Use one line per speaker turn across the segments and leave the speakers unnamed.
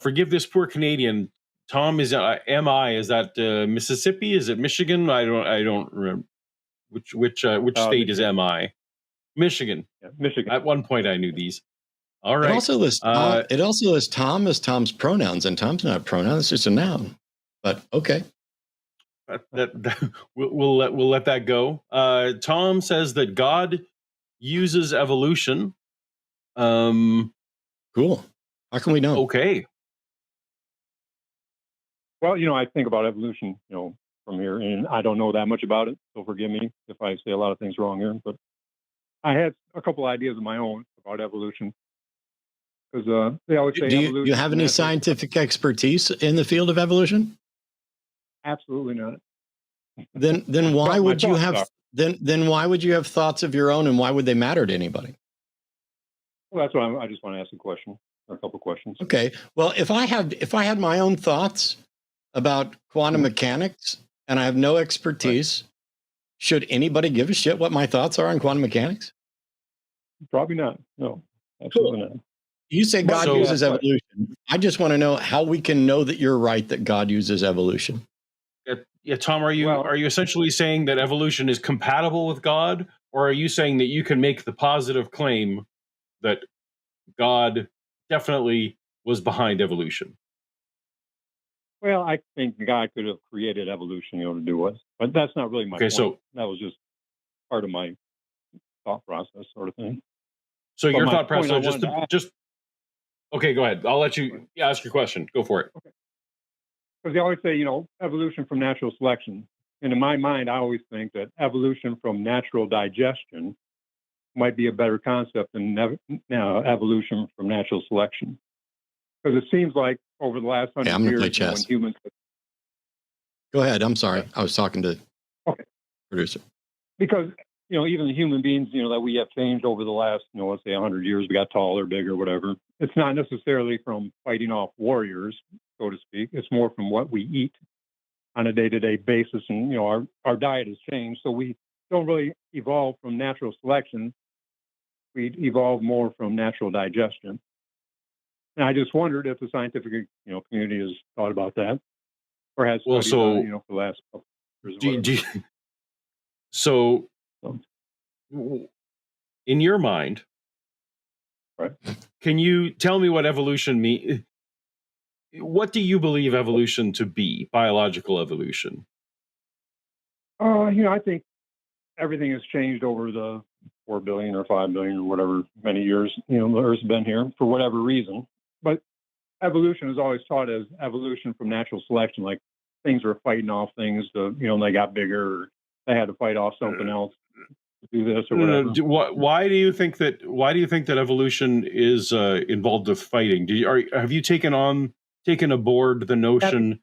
forgive this poor Canadian. Tom is MI. Is that Mississippi? Is it Michigan? I don't remember which state is MI. Michigan.
Yeah, Michigan.
At one point, I knew these. All right.
It also lists Tom as Tom's pronouns, and Tom's not a pronoun; it's just a noun. But okay.
We'll let that go. Tom says that God uses evolution.
Cool. How can we know?
Okay.
Well, I think about evolution, from here, and I don't know that much about it, so forgive me if I say a lot of things wrong here. But I had a couple ideas of my own about evolution, because they always say
do
evolution.
You have any scientific expertise in the field of evolution?
Absolutely not.
Then why would you have then why would you have thoughts of your own, and why would they matter to anybody?
Well, that's why I just want to ask a question, or a couple questions.
Okay. Well, if I had my own thoughts about quantum mechanics and I have no expertise, should anybody give a shit what my thoughts are on quantum mechanics?
Probably not. No, absolutely not.
You say God uses evolution. I just want to know how we can know that you're right, that God uses evolution.
Yeah, Tom, are you essentially saying that evolution is compatible with God, or are you saying that you can make the positive claim that God definitely was behind evolution?
Well, I think God could have created evolution, to do it, but that's not really my point. So that was just part of my thought process, sort of thing.
So your thought process, just okay. Go ahead. I'll let you ask your question. Go for it.
Okay. Because they always say, evolution from natural selection, and in my mind, I always think that evolution from natural digestion might be a better concept than evolution from natural selection, because it seems like over the last 100 years,
play chess.
When humans.
Go ahead. I'm sorry. I was talking to producer.
Because even the human beings, that we have changed over the last, let's say 100 years, we got taller, bigger, whatever. It's not necessarily from fighting off warriors, so to speak. It's more from what we eat on a day-to-day basis, and our diet has changed, so we don't really evolve from natural selection. We evolve more from natural digestion. And I just wondered if the scientific, community has thought about that, or has studied for the last couple of years.
So, in your mind,
right?
Can you tell me what evolution means? What do you believe evolution to be? Biological evolution.
I think everything has changed over the 4 billion or 5 billion or whatever many years, the Earth's been here for whatever reason. But evolution is always taught as evolution from natural selection, like things were fighting off things, they got bigger, or they had to fight off something else to do this or whatever.
Why do you think that evolution is involved with fighting? Have you taken aboard the notion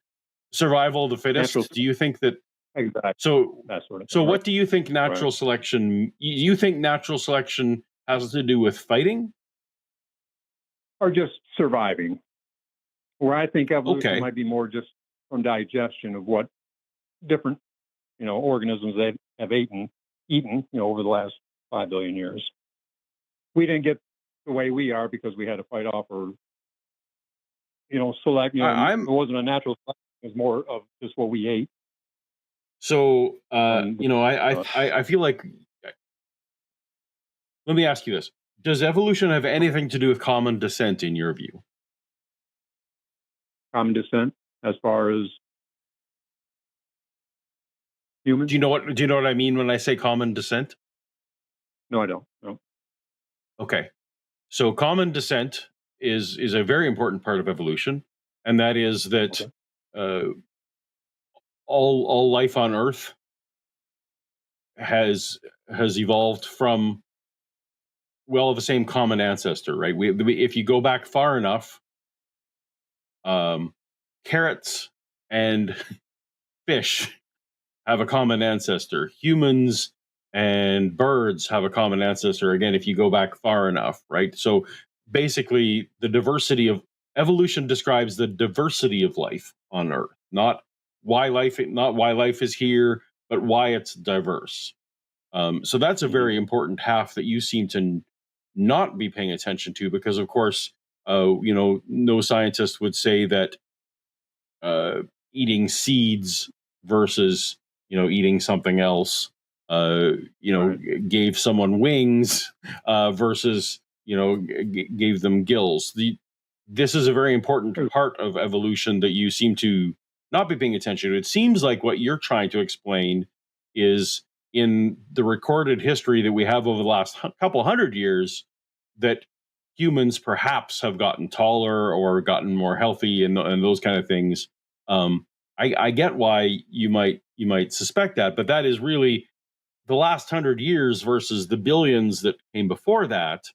survival of the fittest? Do you think that?
Exactly.
So
that sort of thing,
so what do you think natural selection? You think natural selection has to do with fighting,
or just surviving? Where I think evolution might be more just from digestion of what different organisms they have eaten over the last 5 billion years. We didn't get the way we are because we had to fight off or select. It wasn't a natural selection. It was more of just what we ate.
So, I feel like, let me ask you this. Does evolution have anything to do with common descent in your view?
Common descent as far as humans?
Do you know what I mean when I say common descent?
No, I don't. No.
Okay. So common descent is a very important part of evolution, and that is that all life on Earth has evolved from the same common ancestor, right? If you go back far enough, carrots and fish have a common ancestor. Humans and birds have a common ancestor. Again, if you go back far enough, right? So basically, the diversity of evolution describes the diversity of life on Earth, not why life is here, but why it's diverse. So that's a very important half that you seem to not be paying attention to, because of course No scientist would say that eating seeds versus eating something else gave someone wings versus gave them gills. This is a very important part of evolution that you seem to not be paying attention to. It seems like what you're trying to explain is in the recorded history that we have over the last couple hundred years, that humans perhaps have gotten taller or gotten more healthy and those kind of things. I get why you might suspect that, but that is really the last 100 years versus the billions that came before that.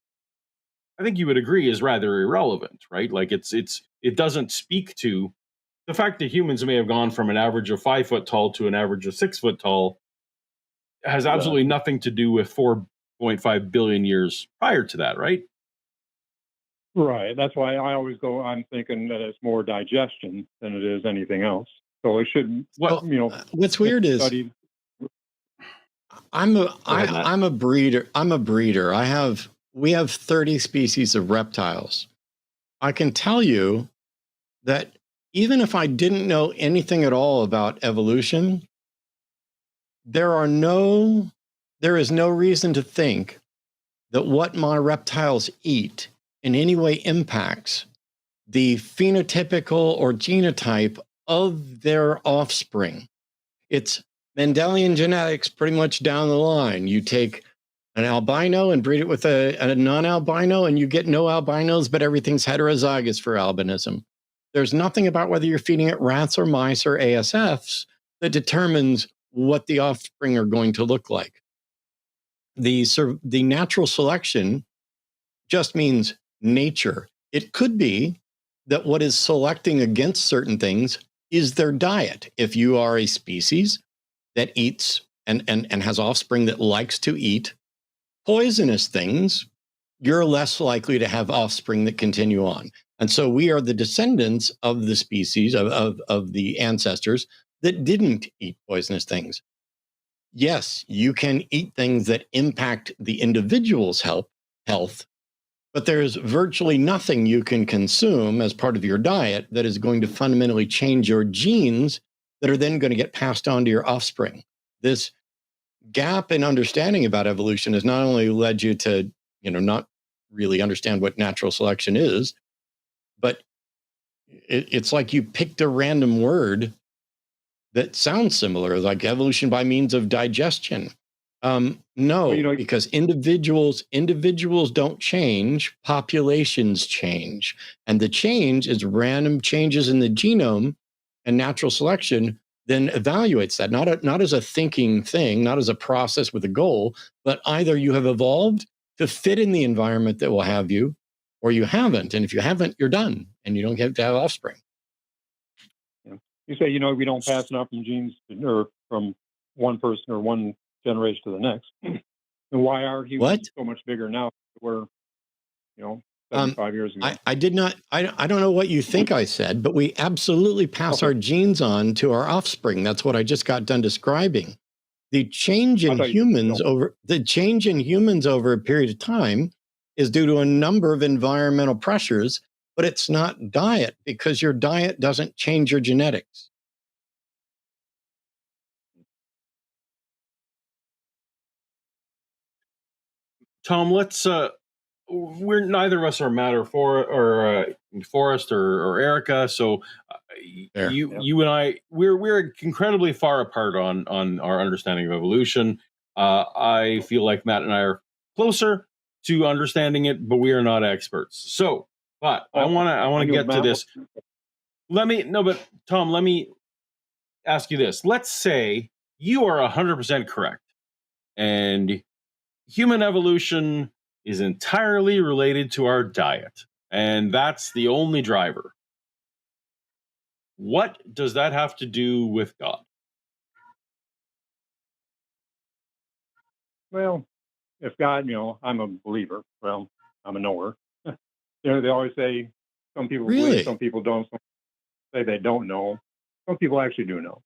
I think you would agree is rather irrelevant, right? Like it doesn't speak to the fact that humans may have gone from an average of 5 foot tall to an average of 6 foot tall has absolutely nothing to do with 4.5 billion years prior to that, right?
Right. That's why I always I'm thinking that it's more digestion than it is anything else. So it shouldn't,
what's weird is
studied.
I'm a breeder. We have 30 species of reptiles. I can tell you that even if I didn't know anything at all about evolution, there is no reason to think that what my reptiles eat in any way impacts the phenotypical or genotype of their offspring. It's Mendelian genetics pretty much down the line. You take an albino and breed it with a non-albino, and you get no albinos, but everything's heterozygous for albinism. There's nothing about whether you're feeding it rats or mice or ASFs that determines what the offspring are going to look like. The natural selection just means nature. It could be that what is selecting against certain things is their diet. If you are a species that eats and has offspring that likes to eat poisonous things, you're less likely to have offspring that continue on. And so we are the descendants of the species, of the ancestors that didn't eat poisonous things. Yes, you can eat things that impact the individual's health, but there's virtually nothing you can consume as part of your diet that is going to fundamentally change your genes that are then going to get passed on to your offspring. This gap in understanding about evolution has not only led you to, not really understand what natural selection is, but it's like you picked a random word that sounds similar, like evolution by means of digestion. No, because individuals don't change, populations change. And the change is random changes in the genome, and natural selection then evaluates that, not as a thinking thing, not as a process with a goal, but either you have evolved to fit in the environment that will have you, or you haven't. And if you haven't, you're done, and you don't get to have offspring.
Yeah. You say, we don't pass enough from genes or from one person or one generation to the next. And why are humans so much bigger now than we were, 75 years ago?
I did not. I don't know what you think I said, but we absolutely pass our genes on to our offspring. That's what I just got done describing. The change in humans over a period of time is due to a number of environmental pressures, but it's not diet, because your diet doesn't change your genetics.
Tom, let's we're neither of us are Matt or Forrest or Erica, so you and I we're incredibly far apart on our understanding of evolution. I feel like Matt and I are closer to understanding it, but we are not experts. So, but I want to get to this. Tom, let me ask you this. Let's say you are 100% correct, and human evolution is entirely related to our diet, and that's the only driver. What does that have to do with God?
Well, if God, I'm a believer. Well, I'm a knower. They always say some people believe, some people don't. Some say they don't know. Some people actually do know.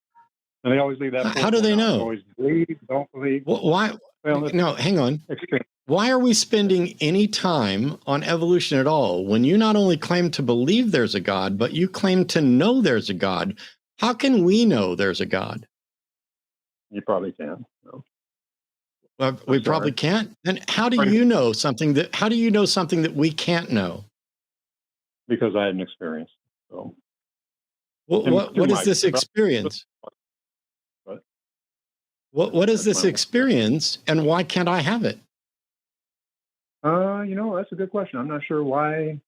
And they always leave that.
How do they know?
Always believe, don't believe.
Why?
Well,
no, hang on.
Extreme.
Why are we spending any time on evolution at all when you not only claim to believe there's a God, but you claim to know there's a God? How can we know there's a God?
You probably can. So.
Well, we probably can't. Then how do you know something that? How do you know something that we can't know?
Because I had an experience. So.
What is this experience? What is this experience, and why can't I have it?
That's a good question. I'm not sure why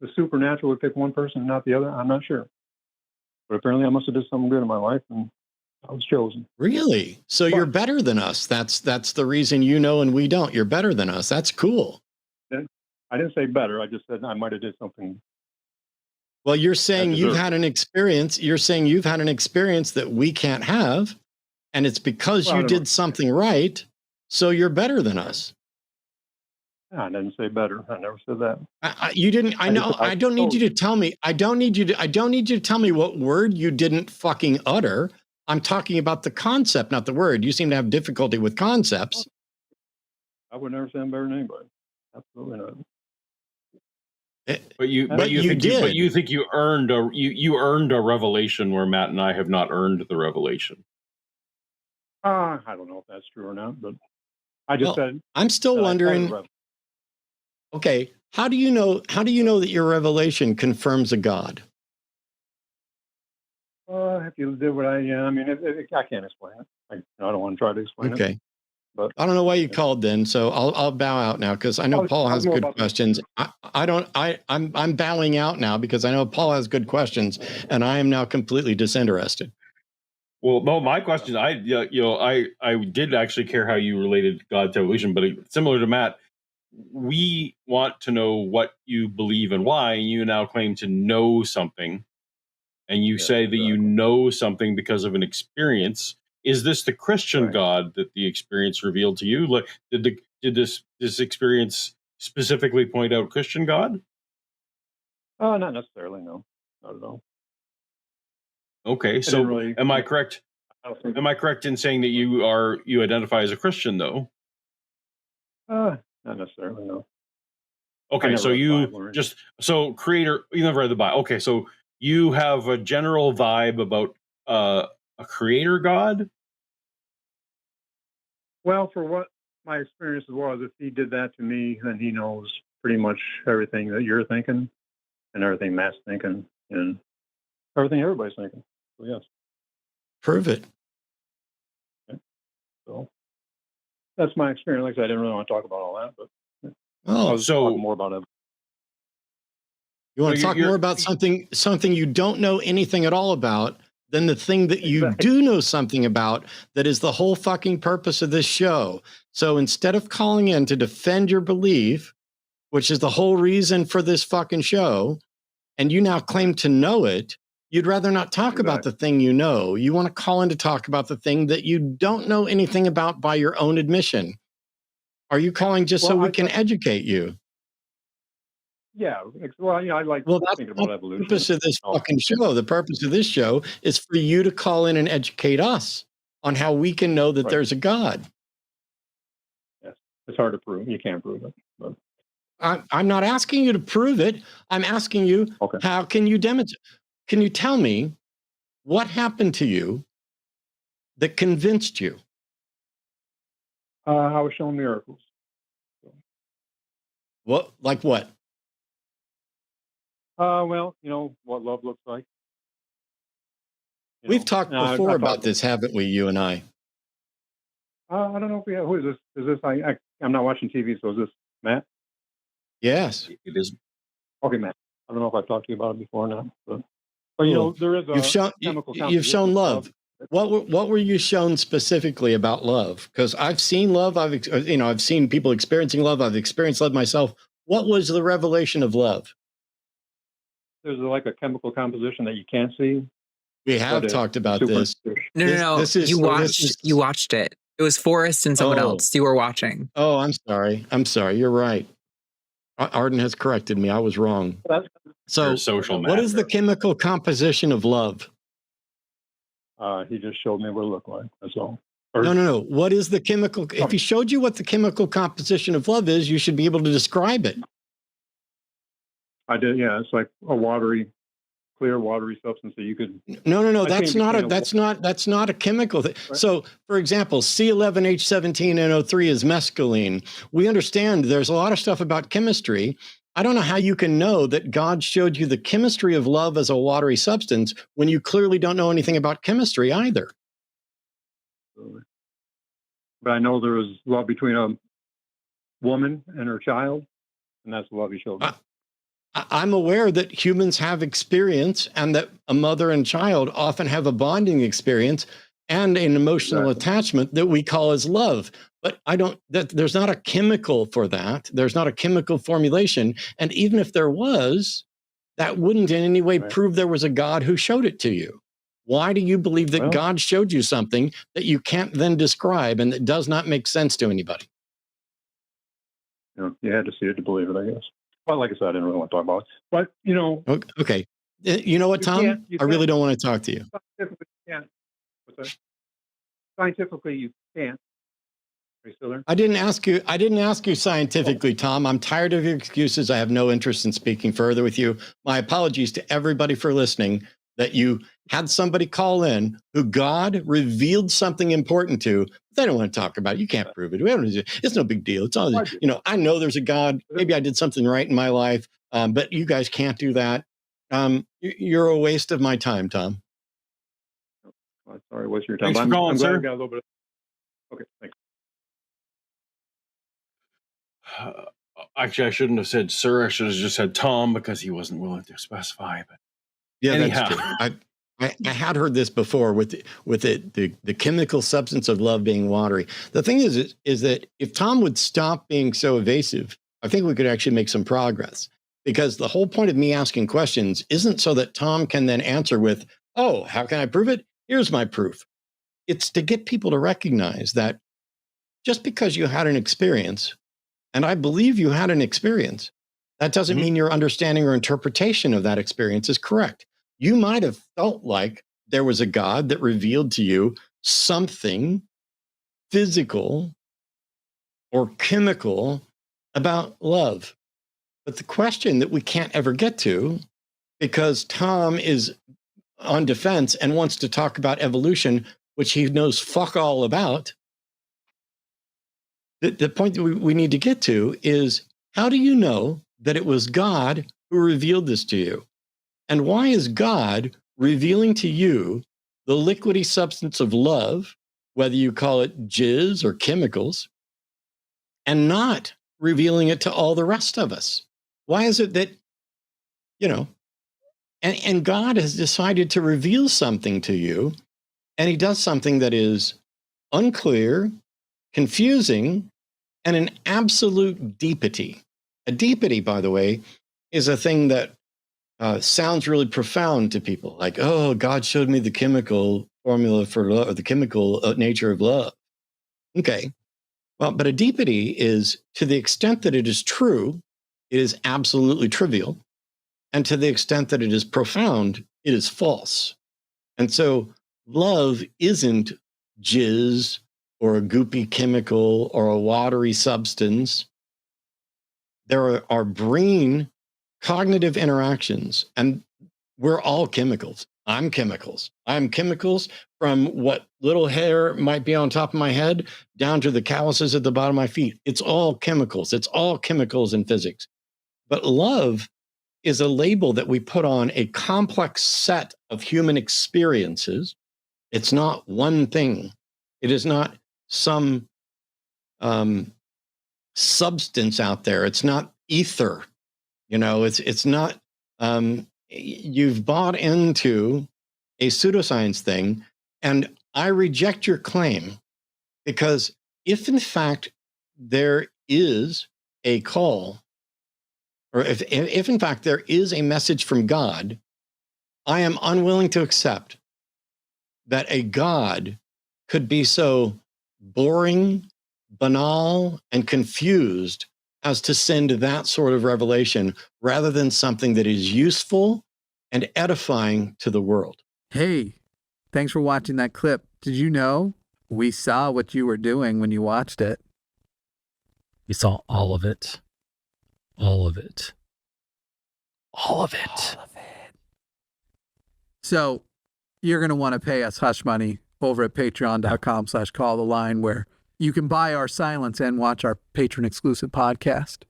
the supernatural would pick one person and not the other. I'm not sure. But apparently I must have did something good in my life and I was chosen.
Really? So you're better than us. That's the reason you know and we don't. You're better than us. That's cool.
I didn't say better. I just said I might have did something.
Well, you're saying you've had an experience. You're saying you've had an experience that we can't have. And it's because you did something right. So you're better than us.
I didn't say better. I never said that.
You didn't. I know. I don't need you to tell me. I don't need you to tell me what word you didn't fucking utter. I'm talking about the concept, not the word. You seem to have difficulty with concepts.
I would never say I'm better than anybody. Absolutely not.
But you think you earned a revelation where Matt and I have not earned the revelation.
I don't know if that's true or not, but I just said.
I'm still wondering. Okay, how do you know that your revelation confirms a God?
If you did what I can't explain it. I don't want to try to explain it.
Okay.
But
I don't know why you called then, so I'll bow out now because I know Paul has good questions. I'm bowing out now because I know Paul has good questions, and I am now completely disinterested.
Well, no, my question, I did actually care how you related God to evolution, but similar to Matt, we want to know what you believe and why, and you now claim to know something, and you say that you know something because of an experience. Is this the Christian God that the experience revealed to you? Like, did this experience specifically point out Christian God?
Not necessarily, no, not at all.
Okay, so am I correct? Am I correct in saying that you identify as a Christian, though?
Not necessarily, no.
Okay, so creator, you never read the Bible. Okay, so you have a general vibe about a creator God?
Well, for what my experience was, if he did that to me, then he knows pretty much everything that you're thinking and everything Matt's thinking and everything everybody's thinking. So, yes.
Prove it.
Okay. So that's my experience. Like I said, I didn't really want to talk about all that, but
talk
more about it.
You want to talk more about something you don't know anything at all about than the thing that you do know something about that is the whole fucking purpose of this show. So instead of calling in to defend your belief, which is the whole reason for this fucking show, and you now claim to know it, you'd rather not talk about the thing you know. You want to call in to talk about the thing that you don't know anything about by your own admission. Are you calling just so we can educate you?
Yeah. Well, I like thinking about evolution.
The purpose of this fucking show, the purpose of this show is for you to call in and educate us on how we can know that there's a God.
Yes. It's hard to prove. You can't prove it. But.
I'm not asking you to prove it. I'm asking you, how can you demonstrate? Can you tell me what happened to you that convinced you?
I was shown miracles.
What? Like what?
Well, what love looks like.
We've talked before about this, haven't we, you and I?
I don't know if we have. Who is this? Is this? I'm not watching TV, so is this Matt?
Yes.
It is.
Okay, Matt. I don't know if I've talked to you about it before or not, but there is a
you've shown love. What were you shown specifically about love? Because I've seen love. I've seen people experiencing love. I've experienced love myself. What was the revelation of love?
There's like a chemical composition that you can't see.
We have talked about this.
No. You watched it. It was Forrest and someone else. You were watching.
Oh, I'm sorry. You're right. Arden has corrected me. I was wrong. So, what is the chemical composition of love?
He just showed me what it looked like. That's all.
No. What is the chemical? If he showed you what the chemical composition of love is, you should be able to describe it.
I did. Yeah, it's like a clear watery substance that you could.
No. That's not a chemical thing. Right. So, for example, C11H17NO3 is mescaline. We understand there's a lot of stuff about chemistry. I don't know how you can know that God showed you the chemistry of love as a watery substance when you clearly don't know anything about chemistry either.
But I know there was love between a woman and her child, and that's the love he showed me.
I'm aware that humans have experience and that a mother and child often have a bonding experience and an emotional attachment that we call as love. But there's not a chemical for that. There's not a chemical formulation. And even if there was, that wouldn't in any way prove there was a God who showed it to you. Why do you believe that God showed you something that you can't then describe and that does not make sense to anybody?
You had to see it to believe it, I guess. Well, like I said, I didn't really want to talk about it. But,
Okay. You know what, Tom? I really don't want to talk to you.
Scientifically, you can't. What's that? Scientifically, you can't. Are you still there?
I didn't ask you scientifically, Tom. I'm tired of your excuses. I have no interest in speaking further with you. My apologies to everybody for listening that you had somebody call in who God revealed something important to. They don't want to talk about it. You can't prove it. It's no big deal. It's all, I know there's a God. Maybe I did something right in my life, but you guys can't do that. You're a waste of my time, Tom.
Sorry, what's your time?
Thanks for calling, sir.
Got a little bit okay, thanks.
Actually, I shouldn't have said sir. I should have just said Tom because he wasn't willing to specify. But
yeah, anyhow. That's true. I had heard this before with the chemical substance of love being watery. The thing is that if Tom would stop being so evasive, I think we could actually make some progress. Because the whole point of me asking questions isn't so that Tom can then answer with, oh, how can I prove it? Here's my proof. It's to get people to recognize that just because you had an experience, and I believe you had an experience, that doesn't mean your understanding or interpretation of that experience is correct. You might have felt like there was a God that revealed to you something physical or chemical about love. But the question that we can't ever get to, because Tom is on defense and wants to talk about evolution, which he knows fuck all about, the point that we need to get to is, how do you know that it was God who revealed this to you? And why is God revealing to you the liquidy substance of love, whether you call it jizz or chemicals, and not revealing it to all the rest of us? Why is it that, and God has decided to reveal something to you, and he does something that is unclear, confusing, and an absolute deepity. A deepity, by the way, is a thing that sounds really profound to people. Like, oh, God showed me the chemical formula for love, or the chemical nature of love. Okay. Well, but a deepity is, to the extent that it is true, it is absolutely trivial. And to the extent that it is profound, it is false. And so love isn't jizz or a goopy chemical or a watery substance. There are brain cognitive interactions, and we're all chemicals. I'm chemicals. I'm chemicals from what little hair might be on top of my head down to the calluses at the bottom of my feet. It's all chemicals. It's all chemicals in physics. But love is a label that we put on a complex set of human experiences. It's not one thing. It is not some substance out there. It's not ether. It's not, you've bought into a pseudoscience thing, and I reject your claim, because if in fact there is a call, or if in fact there is a message from God, I am unwilling to accept that a God could be so boring, banal, and confused as to send that sort of revelation rather than something that is useful and edifying to the world.
Hey, thanks for watching that clip. Did you know We saw what you were doing when you watched it.
We saw all of it. All of it. All of it.
All of it. So you're going to want to pay us hush money over at patreon.com/calltheline, where you can buy our silence and watch our patron exclusive podcast.